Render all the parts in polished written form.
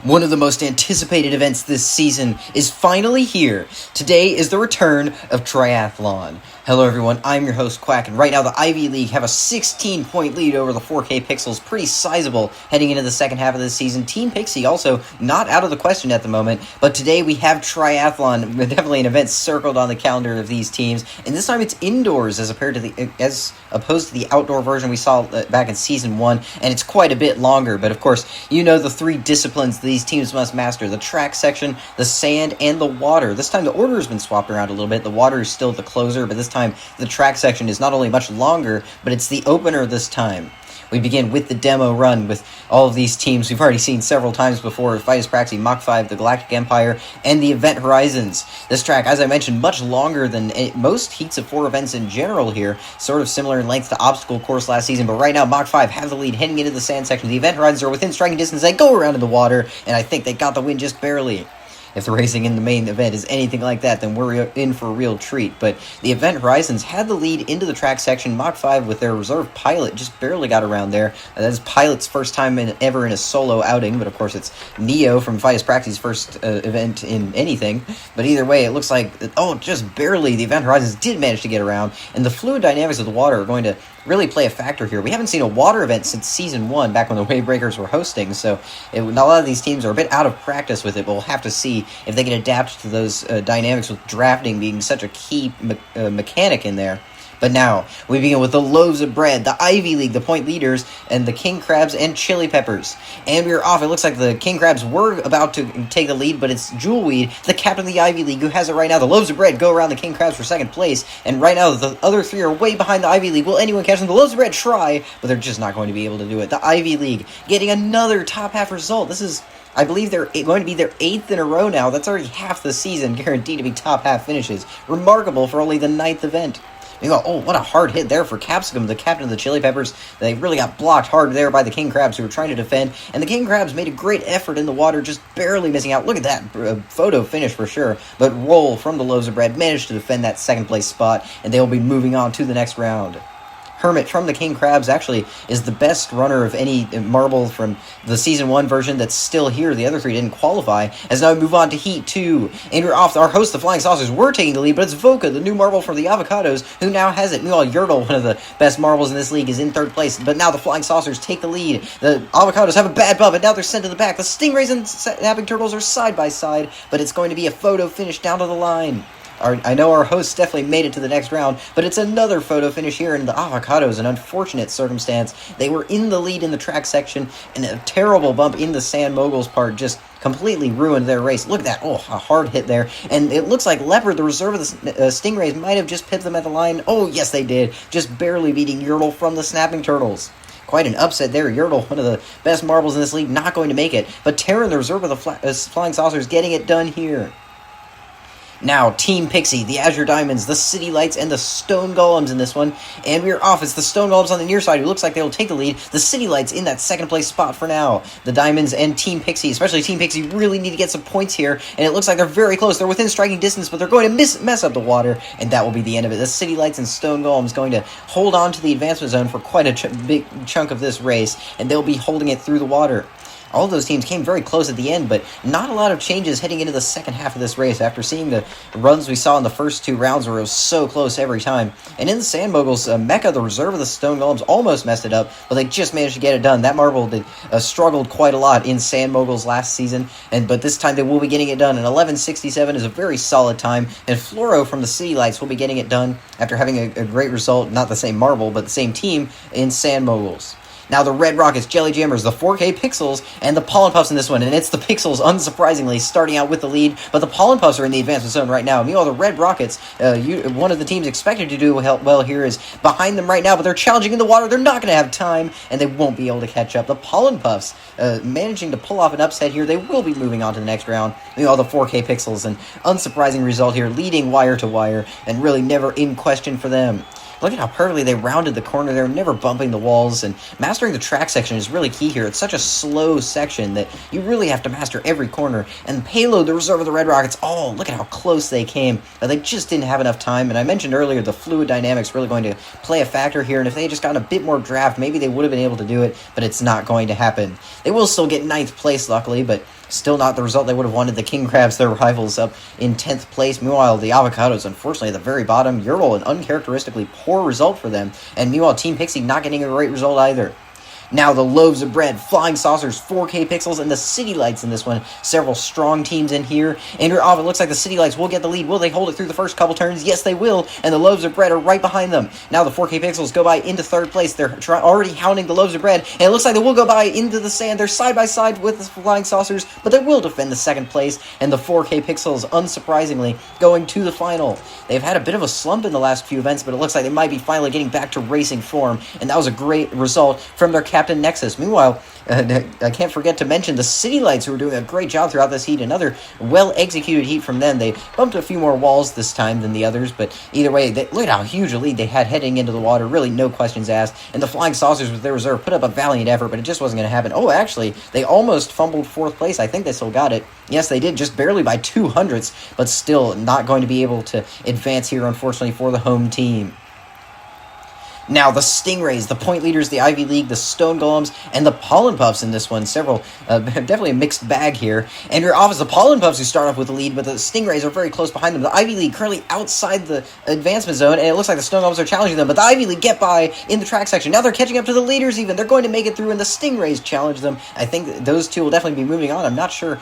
One of the most anticipated events this season is finally here. Today is the return of Triathlon. Hello everyone, I'm your host Quack, and right now the Ivy League have a 16-point lead over the 4K Pixels, pretty sizable heading into the second half of the season. Team Pixie also not out of the question at the moment, but today we have Triathlon, definitely an event circled on the calendar of these teams, and this time it's indoors as opposed to the outdoor version we saw back in Season 1, and it's quite a bit longer, but of course, you know the three disciplines these teams must master: the track section, the sand, and the water. This time the order has been swapped around a little bit. The water is still the closer, but this time the track section is not only much longer, but it's the opener this time. We begin with the demo run with all of these teams we've already seen several times before: Vitus Praxi, Mach 5, the Galactic Empire, and the Event Horizons. This track, as I mentioned, much longer than most heats of 4 events in general here, sort of similar in length to Obstacle Course last season, but right now Mach 5 have the lead heading into the sand section. The Event Horizons are within striking distance. They go around in the water, and I think they got the win just barely. If the racing in the main event is anything like that, then we're in for a real treat. But the Event Horizons had the lead into the track section. Mach 5 with their reserve pilot just barely got around there. That is Pilot's first time ever in a solo outing, but of course it's Neo from Vitus Praxi's first event in anything. But either way, it looks like, just barely the Event Horizons did manage to get around, and the fluid dynamics of the water are going to really play a factor here. We haven't seen a water event since Season 1, back when the Wave Breakers were hosting, so a lot of these teams are a bit out of practice with it, but we'll have to see if they can adapt to those dynamics, with drafting being such a key mechanic in there. But now, we begin with the Loaves of Bread, the Ivy League, the point leaders, and the King Crabs and Chili Peppers. And we're off. It looks like the King Crabs were about to take the lead, but it's Jewelweed, the captain of the Ivy League, who has it right now. The Loaves of Bread go around the King Crabs for second place, and right now the other three are way behind the Ivy League. Will anyone catch them? The Loaves of Bread try, but they're just not going to be able to do it. The Ivy League getting another top half result. This is, I believe, they're going to be their 8th in a row now. That's already half the season guaranteed to be top half finishes. Remarkable for only the 9th event. You go, what a hard hit there for Capsicum, the captain of the Chili Peppers. They really got blocked hard there by the King Crabs, who were trying to defend, and the King Crabs made a great effort in the water, just barely missing out. Look at that photo finish for sure, but Roll from the Loaves of Bread managed to defend that second place spot, and they will be moving on to the next round. Hermit from the King Crabs actually is the best runner of any marble from the Season 1 version that's still here. The other three didn't qualify, as now we move on to Heat 2. And we're off. Our host, the Flying Saucers, were taking the lead, but it's Voka, the new marble for the Avocados, who now has it. Meanwhile, Yertle, one of the best marbles in this league, is in 3rd place, but now the Flying Saucers take the lead. The Avocados have a bad bump, and now they're sent to the back. The Stingrays and Snapping Turtles are side by side, but it's going to be a photo finish down to the line. I know our hosts definitely made it to the next round, but it's another photo finish here in the Avocados, an unfortunate circumstance. They were in the lead in the track section, and a terrible bump in the Sand Moguls part just completely ruined their race. Look at that. A hard hit there. And it looks like Leopard, the reserve of the Stingrays, might have just pipped them at the line. Oh, yes, they did. Just barely beating Yertle from the Snapping Turtles. Quite an upset there. Yertle, one of the best marbles in this league, not going to make it. But Terran, the reserve of the Flying Saucers, getting it done here. Now, Team Pixie, the Azure Diamonds, the City Lights, and the Stone Golems in this one. And we're off. It's the Stone Golems on the near side who looks like they will take the lead. The City Lights in that second place spot for now. The Diamonds and Team Pixie, especially Team Pixie, really need to get some points here. And it looks like they're very close. They're within striking distance, but they're going to mess up the water. And that will be the end of it. The City Lights and Stone Golems going to hold on to the advancement zone for quite a big chunk of this race. And they'll be holding it through the water. All of those teams came very close at the end, but not a lot of changes heading into the second half of this race after seeing the runs we saw in the first 2 rounds where it was so close every time. And in the Sand Moguls, Mecha, the reserve of the Stone Golems, almost messed it up, but they just managed to get it done. That marble struggled quite a lot in Sand Moguls last season, but this time they will be getting it done. And 11:67 is a very solid time, and Fluoro from the City Lights will be getting it done after having a great result, not the same marble, but the same team in Sand Moguls. Now the Red Rockets, Jelly Jammers, the 4K Pixels, and the Pollen Puffs in this one. And it's the Pixels, unsurprisingly, starting out with the lead. But the Pollen Puffs are in the advancement zone right now. Meanwhile, the Red Rockets, one of the teams expected to do well here, is behind them right now. But they're challenging in the water. They're not going to have time, and they won't be able to catch up. The Pollen Puffs, managing to pull off an upset here. They will be moving on to the next round. Meanwhile, the 4K Pixels, an unsurprising result here, leading wire to wire, and really never in question for them. Look at how perfectly they rounded the corner there, never bumping the walls, and mastering the track section is really key here. It's such a slow section that you really have to master every corner. And Payload, the reserve of the Red Rockets, look at how close they came. They just didn't have enough time, and I mentioned earlier the fluid dynamics really going to play a factor here, and if they had just gotten a bit more draft, maybe they would have been able to do it, but it's not going to happen. They will still get 9th place, luckily, but Still not the result they would have wanted. The King Crabs, their rivals, up in 10th place. Meanwhile, the Avocados, unfortunately, at the very bottom. Ural, an uncharacteristically poor result for them. And meanwhile, Team Pixie not getting a great result either. Now the Loaves of Bread, Flying Saucers, 4K Pixels, and the City Lights in this one. Several strong teams in here. Andrew Off, it looks like the City Lights will get the lead. Will they hold it through the first couple turns? Yes, they will. And the Loaves of Bread are right behind them. Now the 4K Pixels go by into third place. They're already hounding the Loaves of Bread. And it looks like they will go by into the sand. They're side by side with the Flying Saucers, but they will defend the second place. And the 4K Pixels, unsurprisingly, going to the final. They've had a bit of a slump in the last few events, but it looks like they might be finally getting back to racing form. And that was a great result from their captain, Nexus. Meanwhile, I can't forget to mention the City Lights, who were doing a great job throughout this heat. Another well-executed heat from them. They bumped a few more walls this time than the others, but either way, look at how huge a lead they had heading into the water. Really, no questions asked. And the Flying Saucers with their reserve put up a valiant effort, but it just wasn't going to happen. Oh, actually, they almost fumbled fourth place. I think they still got it. Yes, they did, just barely by 200ths, but still not going to be able to advance here, unfortunately, for the home team. Now, the Stingrays, the point leaders, the Ivy League, the Stone Golems, and the Pollen Puffs in this one. Several, definitely a mixed bag here. And your office, the Pollen Puffs, who start off with the lead, but the Stingrays are very close behind them. The Ivy League currently outside the advancement zone, and it looks like the Stone Golems are challenging them, but the Ivy League get by in the track section. Now they're catching up to the leaders even. They're going to make it through, and the Stingrays challenge them. I think those two will definitely be moving on. I'm not sure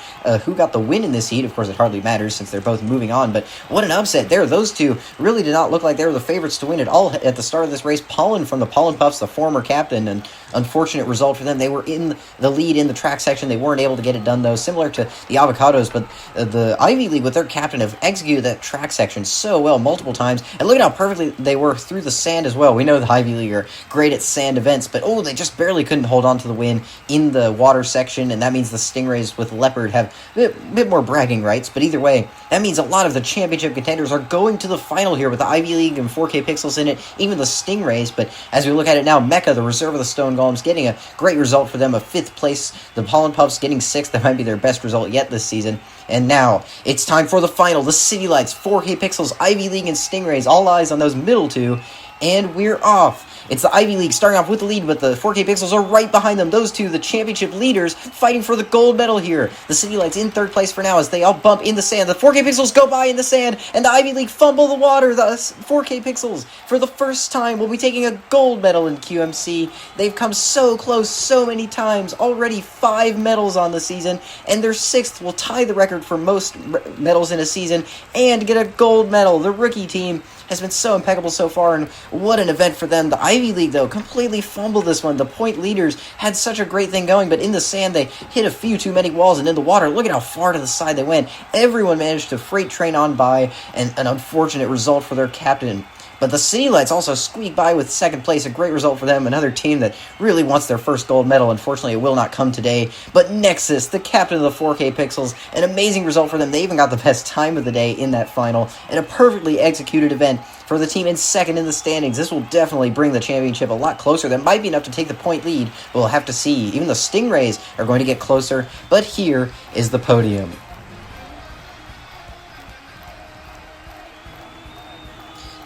who got the win in this heat. Of course, it hardly matters since they're both moving on, but what an upset there. Those two really did not look like they were the favorites to win at all at the start of this race. Pollen from the Pollen Puffs, the former captain, an unfortunate result for them. They were in the lead in the track section. They weren't able to get it done, though, similar to the Avocados, but the Ivy League with their captain have executed that track section so well multiple times, and look at how perfectly they were through the sand as well. We know the Ivy League are great at sand events, but they just barely couldn't hold on to the win in the water section, and that means the Stingrays with Leopard have a bit more bragging rights, but either way, that means a lot of the championship contenders are going to the final here with the Ivy League and 4K Pixels in it, even the Stingrays, but as we look at it now, Mecca, the reserve of the Stone Golems, getting a great result for them, a 5th place. The Pollen Puffs getting 6th. That might be their best result yet this season. And now, it's time for the final. The City Lights, 4K Pixels, Ivy League, and Stingrays. All eyes on those middle two. And we're off. It's the Ivy League starting off with the lead, but the 4K Pixels are right behind them. Those two, the championship leaders, fighting for the gold medal here. The City Lights in third place for now as they all bump in the sand. The 4K Pixels go by in the sand, and the Ivy League fumble the water. The 4K Pixels, for the first time, will be taking a gold medal in QMC. They've come so close so many times. Already 5 medals on the season, and their 6th will tie the record for most medals in a season and get a gold medal. The rookie team has been so impeccable so far, and what an event for them. The Ivy League, though, completely fumbled this one. The point leaders had such a great thing going, but in the sand, they hit a few too many walls, and in the water, look at how far to the side they went. Everyone managed to freight train on by, and an unfortunate result for their captain. But the City Lights also squeaked by with 2nd place, a great result for them. Another team that really wants their first gold medal. Unfortunately, it will not come today. But Nexus, the captain of the 4K Pixels, an amazing result for them. They even got the best time of the day in that final, and a perfectly executed event for the team in 2nd in the standings. This will definitely bring the championship a lot closer. That might be enough to take the point lead. We'll have to see. Even the Stingrays are going to get closer. But here is the podium.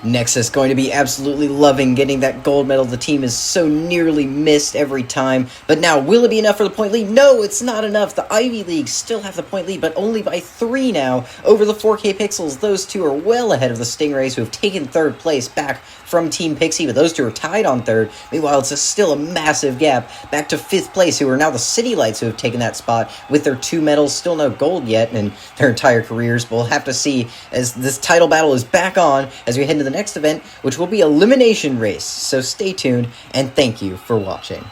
Nexus going to be absolutely loving getting that gold medal. The team is so nearly missed every time. But now, will it be enough for the point lead? No, it's not enough. The Ivy League still have the point lead, but only by 3 now over the 4K Pixels. Those two are well ahead of the Stingrays, who have taken 3rd place back from Team Pixie, but those two are tied on 3rd. Meanwhile, it's still a massive gap back to 5th place, who are now the City Lights, who have taken that spot with their 2 medals. Still no gold yet in their entire careers, but we'll have to see as this title battle is back on as we head into the next event, which will be Elimination Race. So stay tuned, and thank you for watching.